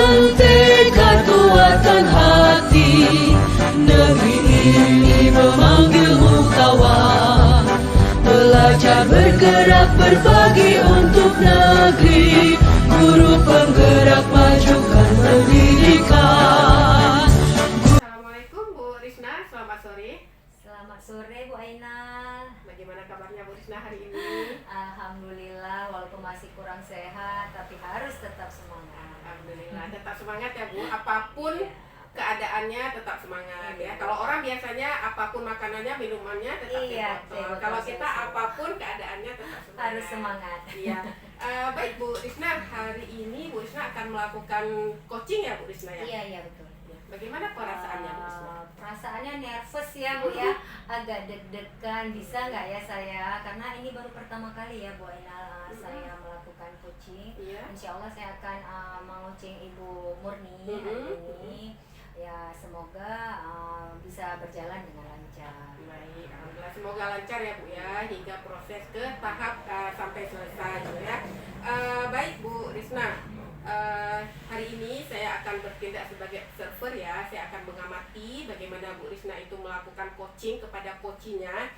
dengan tekad kuatkan hati, negeri ini memanggilmu kawan. Belajar bergerak berbagi untuk negeri, guru penggerak majukan pendidikan. Assalamualaikum Bu Risna, selamat sore. Selamat sore Bu Aina. Bagaimana kabarnya Bu Risna hari ini? Alhamdulillah, walaupun masih kurang sehat, tapi harus tetap semangat. Alhamdulillah, tetap semangat ya Bu. Apapun Ya. keadaannya tetap semangat ya. Iya. Kalau orang biasanya apapun makanannya, minumannya tetap Iya, di botol. di botol Kalau kita selesai. apapun keadaannya tetap semangat. Harus semangat. Iya. Baik Bu Risna, hari ini Bu Risna akan melakukan coaching ya Bu Risna ya? Iya betul. Bagaimana perasaannya Bu Risna? Perasaannya nervous ya Bu ya, agak deg-degan. Bisa nggak ya saya? Karena ini baru pertama kali ya Bu Aina saya melakukan coaching. Iya. Insya Allah saya akan mengcoaching Ibu Murni hari ini. Ya semoga bisa berjalan dengan lancar. Baik, alhamdulillah, semoga lancar ya Bu ya hingga proses ke tahap sampai selesai gitu ya. Baik Bu Risna, hari ini saya akan bertindak sebagai observer ya. Saya akan mengamati bagaimana Bu Risna itu melakukan coaching kepada coachingnya.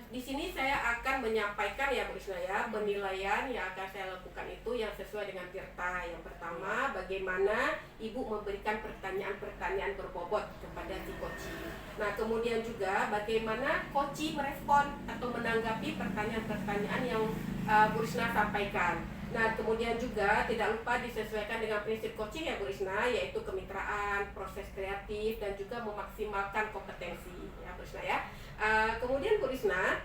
Di sini saya akan menyampaikan ya Bu Risna ya, penilaian yang akan saya lakukan itu yang sesuai dengan tirta. Yang pertama, bagaimana Ibu memberikan pertanyaan-pertanyaan berbobot kepada si coaching. Nah, kemudian juga bagaimana coaching merespon atau menanggapi pertanyaan-pertanyaan yang Bu Risna sampaikan. Nah, kemudian juga tidak lupa disesuaikan dengan prinsip coaching ya Bu Risna, yaitu kemitraan, proses kreatif, dan juga memaksimalkan kompetensi ya Bu Risna ya. Kemudian Bu Risna,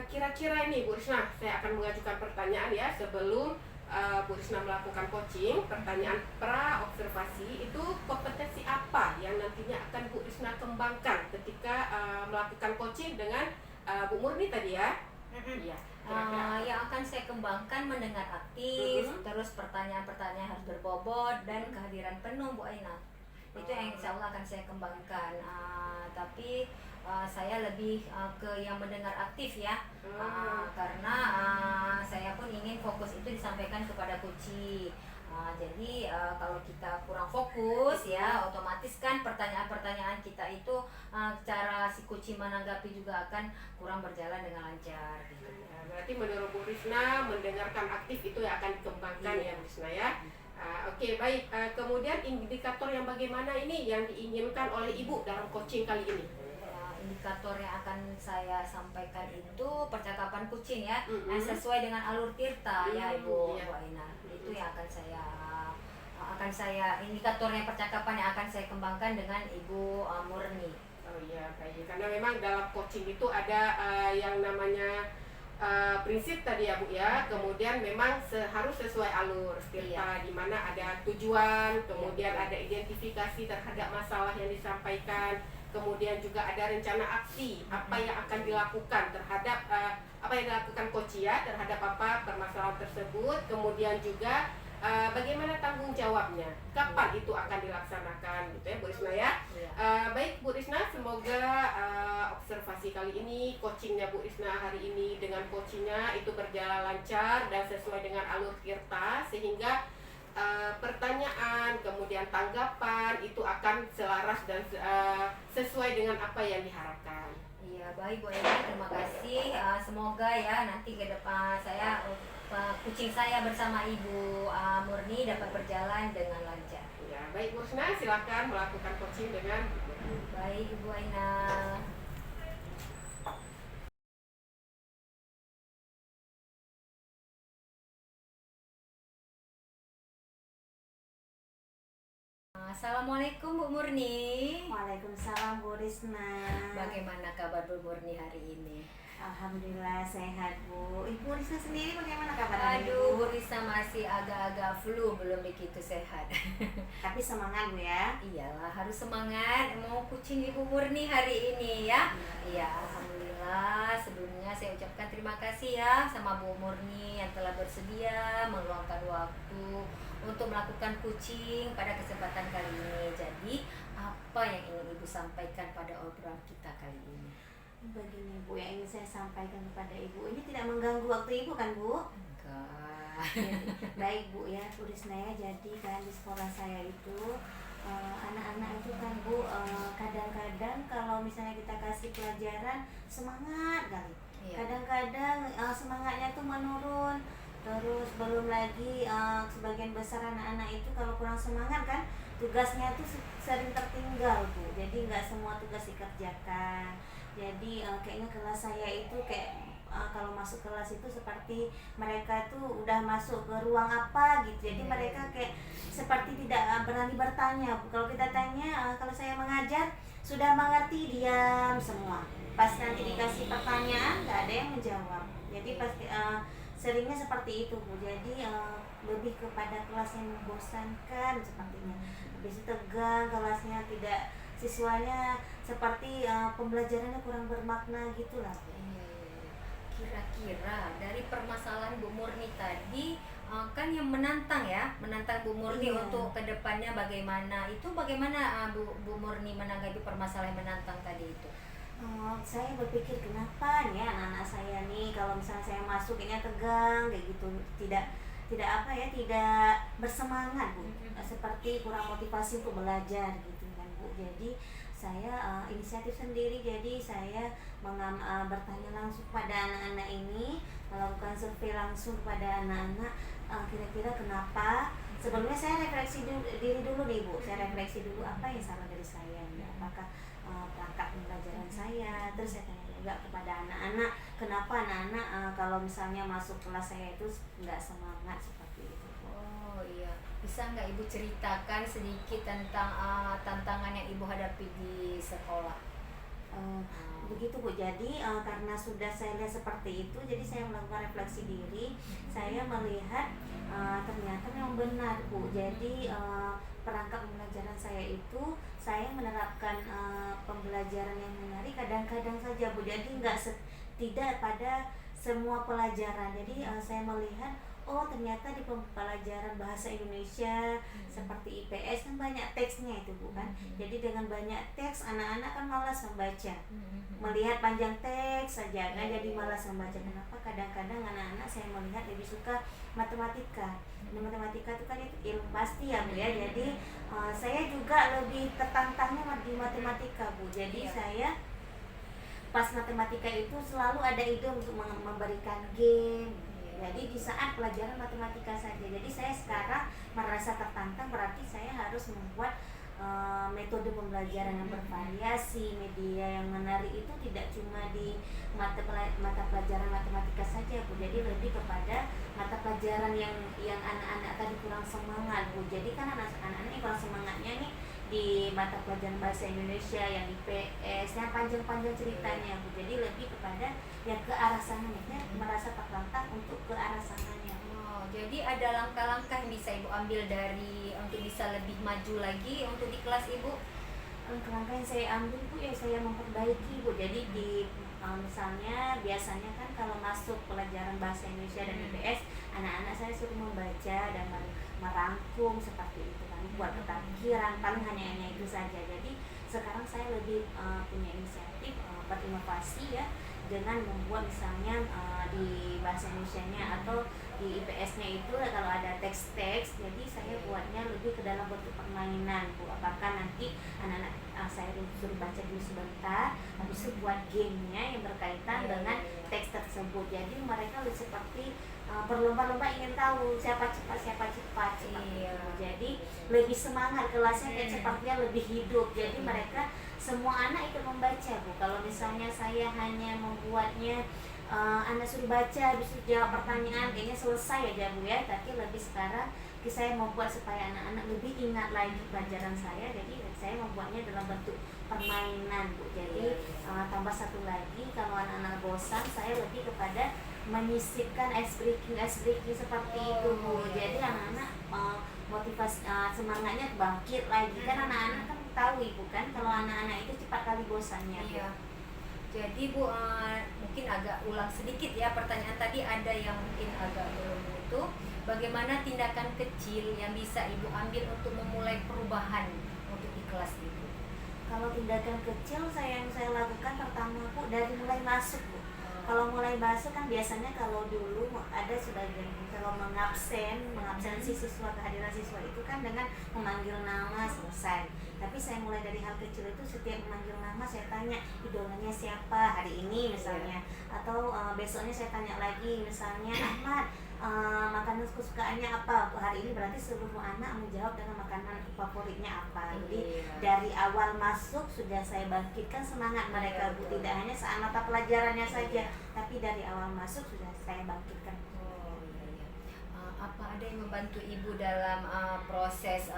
kira-kira ini Bu Risna, saya akan mengajukan pertanyaan ya sebelum Bu Risna melakukan coaching. Pertanyaan pra-observasi itu kompetensi apa yang nantinya akan Bu Risna kembangkan ketika melakukan coaching dengan Bu Murni tadi ya? Iya. Yang akan saya kembangkan mendengar aktif, terus pertanyaan-pertanyaan harus berbobot dan kehadiran penuh Bu Aina. Itu yang insya Allah akan saya kembangkan. Tapi saya lebih ke yang mendengar aktif ya, karena saya pun ingin fokus itu disampaikan kepada coaching. Jadi kalau kita kurang fokus ya, otomatis kan pertanyaan-pertanyaan kita itu cara si coaching menanggapi juga akan kurang berjalan dengan lancar gitu. Berarti menurut Bu Risna mendengarkan aktif itu yang akan dikembangkan ya Bu Risna ya. Oke, baik. Kemudian indikator yang bagaimana ini yang diinginkan oleh Ibu dalam coaching kali ini? Indikator yang akan saya sampaikan itu percakapan kucing ya, yang sesuai dengan alur tirta ya Ibu Aina. Itu yang akan saya indikatornya percakapan yang akan saya kembangkan dengan Ibu Murni. Oh iya, baik. Karena memang dalam coaching itu ada yang namanya prinsip tadi ya Bu ya. Kemudian memang harus sesuai alur tirta, di mana ada tujuan, kemudian ada identifikasi terhadap masalah yang disampaikan. Kemudian juga ada rencana aksi apa yang akan dilakukan terhadap apa yang dilakukan coach ya terhadap apa permasalahan tersebut. Kemudian juga bagaimana tanggung jawabnya, kapan itu akan dilaksanakan gitu ya Bu Risna ya. Baik Bu Risna, semoga observasi kali ini, coachingnya Bu Risna hari ini dengan coachingnya itu berjalan lancar dan sesuai dengan alur tirta, sehingga pertanyaan, kemudian tanggapan itu akan selaras dan sesuai dengan apa yang diharapkan. Iya, baik Bu Aina, terima kasih. Semoga ya nanti ke depan kucing saya bersama Ibu Murni dapat berjalan dengan lancar. Ya, baik Bu Risna, silakan melakukan coaching dengan Bu Murni. Baik Ibu Aina. Assalamualaikum Bu Murni. Waalaikumsalam Bu Risna. Bagaimana kabar Bu Murni hari ini? Alhamdulillah sehat Bu. Ibu Risna sendiri bagaimana kabar Aduh, Bu Risa masih agak-agak flu, belum begitu sehat. Tapi semangat Bu ya. Iyalah, harus semangat. Mau kucing Ibu Murni hari ini ya. Iya, alhamdulillah. Sebelumnya saya ucapkan terima kasih ya sama Bu Murni yang telah bersedia meluangkan waktu untuk melakukan kucing pada kesempatan kali ini. Jadi, apa yang ingin Ibu sampaikan pada obrolan kita kali ini? Begini Bu, yang ingin saya sampaikan kepada Ibu, ini tidak mengganggu waktu Ibu kan Bu? Enggak. Baik Bu ya, Bu Risna ya. Jadi kan di sekolah saya itu anak-anak itu kan Bu kadang-kadang kalau misalnya kita kasih pelajaran semangat kali. Iya. Kadang-kadang semangatnya tuh menurun. Terus belum lagi sebagian besar anak-anak itu kalau kurang semangat kan tugasnya tuh sering tertinggal Bu. Jadi nggak semua tugas dikerjakan. Jadi kayaknya kelas saya itu kayak kalau masuk kelas itu seperti mereka tuh udah masuk ke ruang apa gitu. Jadi mereka kayak seperti tidak berani bertanya. Kalau kita tanya, kalau saya mengajar sudah mengerti, diam semua. Pas nanti dikasih pertanyaan nggak ada yang menjawab. Jadi pasti seringnya seperti itu Bu. Jadi lebih kepada kelas yang membosankan sepertinya. Habis itu tegang kelasnya, tidak siswanya seperti pembelajarannya kurang bermakna gitulah. Kira-kira dari permasalahan Bu Murni tadi kan yang menantang Bu Murni Iya. untuk kedepannya bagaimana, itu bagaimana Bu Murni menanggapi permasalahan yang menantang tadi itu? Saya berpikir kenapa ya anak-anak saya nih kalau misalnya saya masuk ini tegang kayak gitu, tidak tidak bersemangat Bu, seperti kurang motivasi untuk belajar gitu kan Bu. Jadi saya inisiatif sendiri, jadi saya bertanya langsung pada anak-anak ini, melakukan survei langsung pada anak-anak, kira-kira kenapa. Sebelumnya saya refleksi diri dulu nih Bu, saya refleksi dulu apa yang salah dari saya, ya. Apakah perangkat pembelajaran saya. Terus saya tanya juga kepada anak-anak, kenapa anak-anak kalau misalnya masuk kelas saya itu nggak semangat seperti itu. Oh iya, bisa nggak Ibu ceritakan sedikit tentang tantangan yang Ibu hadapi di sekolah? Begitu Bu, jadi karena sudah saya lihat seperti itu, jadi saya melakukan refleksi diri. Saya melihat ternyata memang benar Bu. Jadi perangkat pembelajaran saya itu, saya menerapkan pembelajaran yang menarik kadang-kadang saja Bu. Jadi tidak pada semua pelajaran. Jadi saya melihat ternyata di pembelajaran bahasa Indonesia seperti IPS kan banyak teksnya itu Bu kan. Jadi dengan banyak teks anak-anak kan malas membaca. Melihat panjang teks saja kan jadi malas membaca. Kenapa? Kadang-kadang anak-anak saya melihat lebih suka matematika. Nah, matematika itu kan itu ilmu pasti ya Bu ya. Jadi saya juga lebih tertantangnya di matematika Bu. Jadi saya pas matematika itu selalu ada ide untuk memberikan game. Jadi di saat pelajaran matematika saja. Jadi saya sekarang merasa tertantang, berarti saya harus membuat metode pembelajaran yang bervariasi, media yang menarik itu tidak cuma di mata pelajaran matematika saja Bu. Jadi lebih kepada mata pelajaran yang anak-anak tadi kurang semangat Bu. Jadi kan anak-anak ini kurang semangatnya nih di mata pelajaran bahasa Indonesia yang IPS yang panjang-panjang ceritanya Bu. Jadi lebih kepada yang ke arah sananya, merasa tertantang untuk ke arah sananya. Jadi ada langkah-langkah yang bisa Ibu ambil untuk bisa lebih maju lagi untuk di kelas Ibu? Langkah-langkah yang saya ambil Bu ya saya memperbaiki Bu. Jadi misalnya biasanya kan kalau masuk pelajaran bahasa Indonesia dan IPS, anak-anak saya suruh membaca dan merangkum seperti itu kan, buat petakiran, paling hanya itu saja. Jadi sekarang saya lebih punya inisiatif berinovasi ya, dengan membuat misalnya di bahasa Indonesianya atau di IPS-nya itu kalau ada teks-teks, jadi saya buatnya lebih ke dalam bentuk permainan Bu. Apakah nanti anak-anak saya suruh baca dulu sebentar, habis itu buat gamenya yang berkaitan dengan teks tersebut. Jadi mereka lebih seperti berlomba-lomba ingin tahu siapa cepat seperti itu. Jadi lebih semangat kelasnya, kayak sepertinya lebih hidup. Jadi mereka semua anak ikut membaca Bu. Kalau misalnya saya hanya membuatnya anak suruh baca, habis itu jawab pertanyaan, kayaknya selesai aja Bu ya. Tapi lebih sekarang saya membuat supaya anak-anak lebih ingat lagi pelajaran saya. Jadi saya membuatnya dalam bentuk permainan Bu. Jadi tambah satu lagi, kalau anak-anak bosan, saya lebih kepada menyisipkan ice breaking seperti itu Bu. Jadi anak-anak motivasi semangatnya bangkit lagi. Kan anak-anak kan tahu Ibu kan kalau anak-anak itu cepat kali bosannya Bu. Jadi Bu, mungkin agak ulang sedikit ya pertanyaan tadi, ada yang mungkin agak belum itu. Bagaimana tindakan kecil yang bisa Ibu ambil untuk memulai perubahan untuk di kelas Ibu? Kalau tindakan kecil yang saya lakukan pertama Bu, dari mulai masuk Bu. Kalau mulai basuh kan biasanya kalau dulu ada sebagian kalau mengabsen si siswa, kehadiran siswa itu kan dengan memanggil nama selesai. Tapi saya mulai dari hal kecil itu, setiap memanggil nama saya tanya idolanya siapa hari ini misalnya, atau besoknya saya tanya lagi misalnya Ahmad, makanan kesukaannya apa hari ini, berarti seluruh anak menjawab dengan makanan favoritnya apa. Jadi dari awal masuk sudah saya bangkitkan semangat mereka, Bu, tidak hanya saat mata pelajarannya saja, tapi dari awal masuk sudah saya bangkitkan. Apa ada yang membantu ibu dalam proses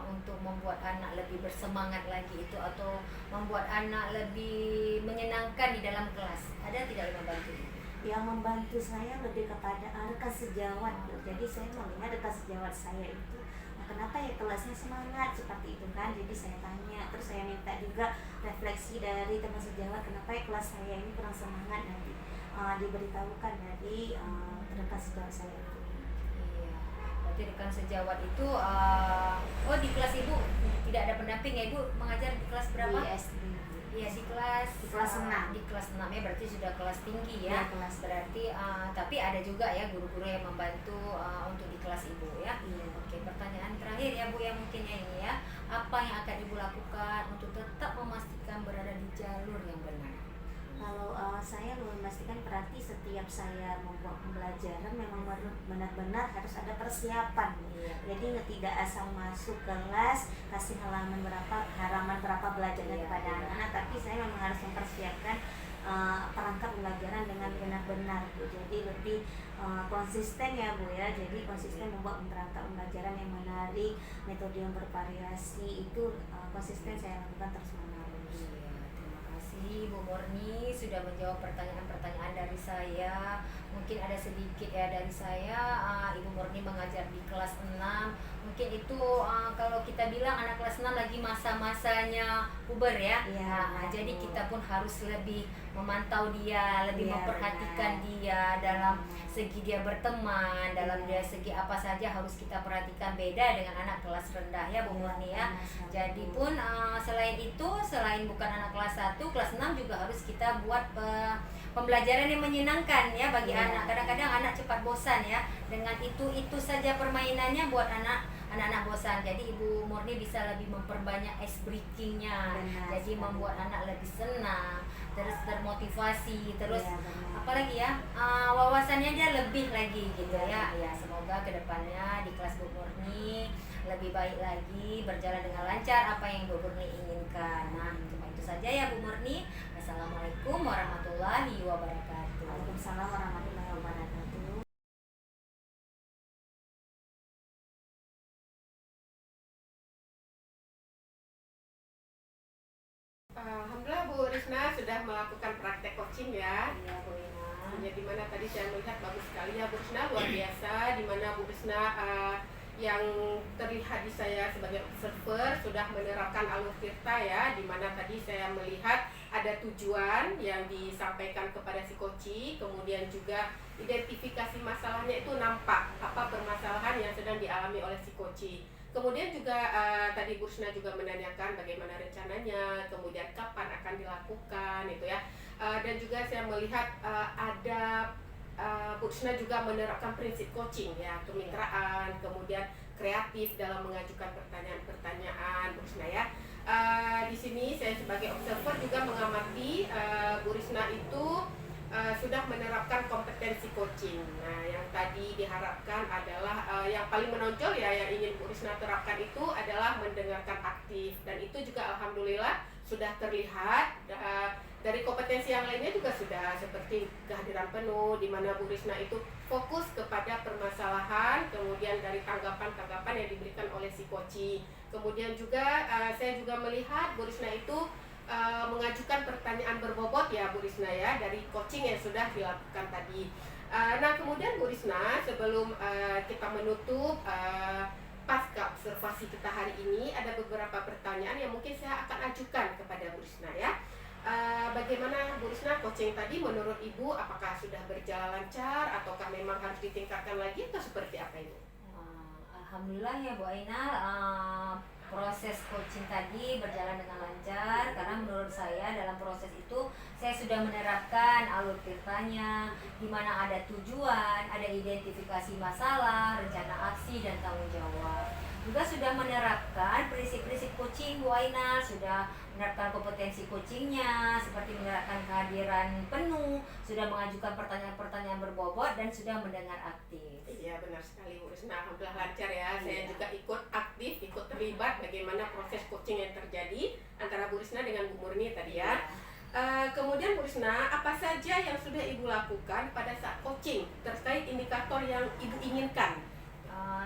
untuk membuat anak lebih bersemangat lagi itu, atau membuat anak lebih menyenangkan di dalam kelas? Ada tidak yang membantu ibu? Yang membantu saya lebih kepada rekan sejawat, Bu. Jadi saya melihat rekan sejawat saya itu, kenapa ya kelasnya semangat seperti itu kan, jadi saya tanya, terus saya minta juga refleksi dari teman sejawat, kenapa ya kelas saya ini kurang semangat, nanti diberitahukan dari rekan sejawat saya itu. Iya, berarti rekan sejawat itu di kelas ibu tidak ada pendamping ya, ibu mengajar di kelas berapa? Di SD. Iya, di kelas 6. Di kelas 6 ya, berarti sudah kelas tinggi ya. Ya, kelas. Berarti tapi ada juga ya guru-guru yang membantu untuk di kelas ibu ya. Iya. Oke, pertanyaan terakhir ya Bu, yang mungkinnya ini ya. Apa yang akan ibu lakukan untuk tetap memastikan berada di jalur yang benar? Kalau saya memastikan, berarti setiap saya membuat pembelajaran memang benar-benar harus ada persiapan. Iya. Jadi tidak asal masuk kelas kasih halaman berapa belajarnya Iya, kepada iya. anak-anak, tapi saya memang harus mempersiapkan perangkat pembelajaran dengan benar-benar, Bu. Jadi lebih konsisten ya, Bu ya. Jadi konsisten membuat perangkat pembelajaran yang menarik, metode yang bervariasi, itu konsisten saya lakukan terus-menerus. Bu Murni sudah menjawab pertanyaan-pertanyaan dari saya. Mungkin ada sedikit ya dari saya, Ibu Murni mengajar di kelas 6. Mungkin itu kalau kita bilang anak kelas 6 lagi masa-masanya puber ya. Iya, Jadi kita pun harus lebih memantau dia, lebih Iya, memperhatikan benar. dia dalam segi dia berteman, dalam dia segi apa saja harus kita perhatikan, beda dengan anak kelas rendah ya Bu Murni ya. Jadi pun selain itu, selain bukan anak kelas 1, kelas 6 juga harus kita buat pembelajaran yang menyenangkan ya bagi anak. Kadang-kadang anak cepat bosan ya dengan itu saja permainannya, buat anak-anak bosan. Jadi Ibu Murni bisa lebih memperbanyak ice breakingnya, jadi membuat anak lebih senang, terus termotivasi, terus apalagi ya wawasannya dia lebih lagi gitu ya. Ya, semoga kedepannya di kelas Bu Murni lebih baik lagi, berjalan dengan lancar apa yang Bu Murni inginkan. Nah, cuma itu saja ya Bu Murni. Assalamualaikum warahmatullahi wabarakatuh. Waalaikumsalam warahmatullahi wabarakatuh. Alhamdulillah Bu Risna sudah melakukan praktek coaching ya. Iya Bu Ina. Di mana tadi saya melihat bagus sekali ya Bu Risna, luar biasa. Di mana Bu Risna yang terlihat di saya sebagai observer sudah menerapkan alur tirta ya, di mana tadi saya melihat ada tujuan yang disampaikan kepada si coach, kemudian juga identifikasi masalahnya itu nampak apa permasalahan yang sedang dialami oleh si coach. Kemudian juga tadi Bu Risna juga menanyakan bagaimana rencananya, kemudian kapan akan dilakukan itu ya. Dan juga saya melihat ada Bu Risna juga menerapkan prinsip coaching ya, kemitraan, kemudian kreatif dalam mengajukan pertanyaan-pertanyaan Bu Risna ya. Di sini saya sebagai observer juga mengamati Bu Risna itu sudah menerapkan kompetensi coaching. Nah, yang tadi diharapkan adalah yang paling menonjol ya yang ingin Bu Risna terapkan itu adalah mendengarkan aktif, dan itu juga alhamdulillah sudah terlihat. Dari kompetensi yang lainnya juga sudah seperti kehadiran penuh, di mana Bu Risna itu fokus kepada permasalahan, kemudian dari tanggapan-tanggapan yang diberikan oleh si coach. Kemudian juga saya juga melihat Bu Risna itu mengajukan pertanyaan berbobot ya Bu Risna ya, dari coaching yang sudah dilakukan tadi. Nah, kemudian Bu Risna, sebelum kita menutup pasca observasi kita hari ini, ada beberapa pertanyaan yang mungkin saya akan ajukan kepada Bu Risna ya. Bagaimana Bu Risna coaching tadi menurut Ibu, apakah sudah berjalan lancar ataukah memang harus ditingkatkan lagi atau seperti apa Ibu? Alhamdulillah ya Bu Ainal, proses coaching tadi berjalan dengan lancar, karena menurut saya dalam proses itu saya sudah menerapkan alur ceritanya, di mana ada tujuan, ada identifikasi masalah, rencana aksi, dan tanggung jawab. Juga sudah menerapkan prinsip-prinsip coaching Bu Ainal, sudah menerapkan kompetensi coachingnya, seperti menerapkan kehadiran penuh, sudah mengajukan pertanyaan-pertanyaan berbobot, dan sudah mendengar aktif. Iya benar sekali Bu Risna, alhamdulillah lancar ya. Saya Iya. juga ikut aktif, ikut terlibat bagaimana proses coaching yang terjadi antara Bu Risna dengan Bu Murni tadi ya. Kemudian Bu Risna, apa saja yang sudah Ibu lakukan pada saat coaching terkait indikator yang Ibu inginkan?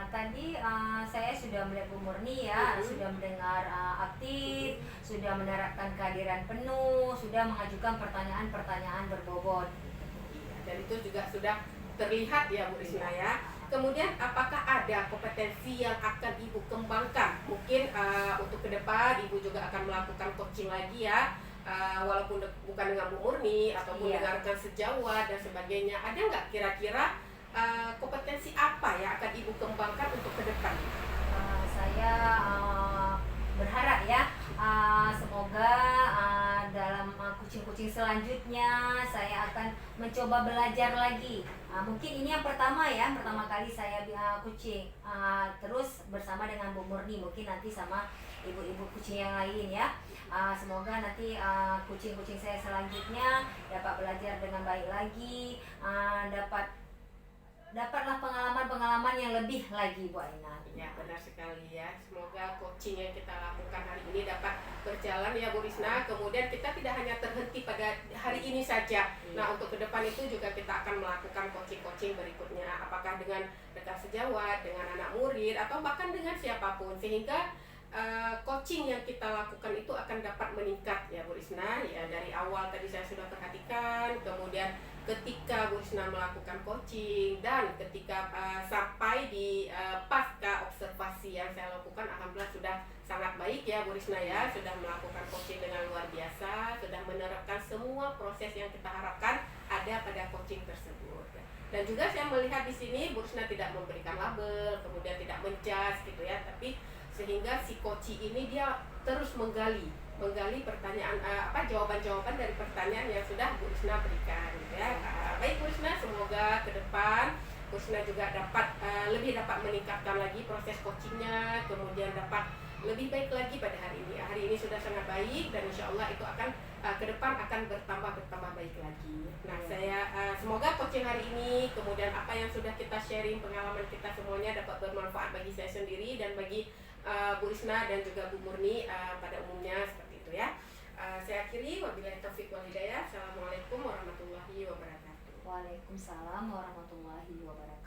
Tadi saya sudah melihat Bu Murni ya, sudah mendengar aktif, sudah menerapkan kehadiran penuh, sudah mengajukan pertanyaan-pertanyaan berbobot. Iya, dan itu juga sudah terlihat ya Bu Risna ya. Kemudian apakah ada kompetensi yang akan Ibu kembangkan? Mungkin untuk ke depan Ibu juga akan melakukan coaching lagi ya. Walaupun bukan dengan Bu Murni ataupun Iya. dengan rekan sejawat dan sebagainya. Ada nggak kira-kira kompetensi apa yang akan Ibu kembangkan untuk ke depan? Saya berharap ya, semoga dalam coaching-coaching selanjutnya saya akan mencoba belajar lagi. Mungkin ini yang pertama kali saya coaching, terus bersama dengan Bu Murni, mungkin nanti sama ibu-ibu coaching yang lain ya. Semoga nanti coaching-coaching saya selanjutnya dapat belajar dengan baik lagi, dapatlah pengalaman-pengalaman yang lebih lagi Bu Ainal. Ya benar sekali ya. Semoga coaching yang kita lakukan hari ini dapat berjalan ya Bu Risna. Kemudian kita tidak hanya terhenti pada hari ini saja. Nah untuk ke depan itu juga kita akan melakukan coaching-coaching berikutnya. Apakah dengan rekan sejawat, dengan anak murid, atau bahkan dengan siapapun. Sehingga coaching yang kita lakukan itu akan dapat meningkat ya Bu Risna. Ya dari awal tadi saya sudah perhatikan, kemudian ketika Bu Risna melakukan coaching, dan ketika sampai di pasca observasi yang saya lakukan, alhamdulillah sudah sangat baik ya Bu Risna ya. Sudah melakukan coaching dengan luar biasa, sudah menerapkan semua proses yang kita harapkan ada pada coaching tersebut. Dan juga saya melihat di sini Bu Risna tidak memberikan label, kemudian tidak menjudge gitu ya, tapi sehingga si coaching ini dia terus menggali pertanyaan, jawaban-jawaban dari pertanyaan yang sudah Bu Risna berikan gitu ya. Baik Bu Risna, semoga ke depan Bu Risna juga lebih dapat meningkatkan lagi proses coachingnya, kemudian dapat lebih baik lagi pada hari ini. Hari ini sudah sangat baik dan insya Allah itu akan ke depan akan bertambah baik lagi. Nah saya semoga coaching hari ini, kemudian apa yang sudah kita sharing, pengalaman kita semuanya dapat bermanfaat bagi saya sendiri dan bagi Bu Risna dan juga Bu Murni pada umumnya, seperti itu ya. Saya akhiri, wabillahi taufiq wal hidayah. Assalamualaikum warahmatullahi wabarakatuh. Waalaikumsalam warahmatullahi wabarakatuh.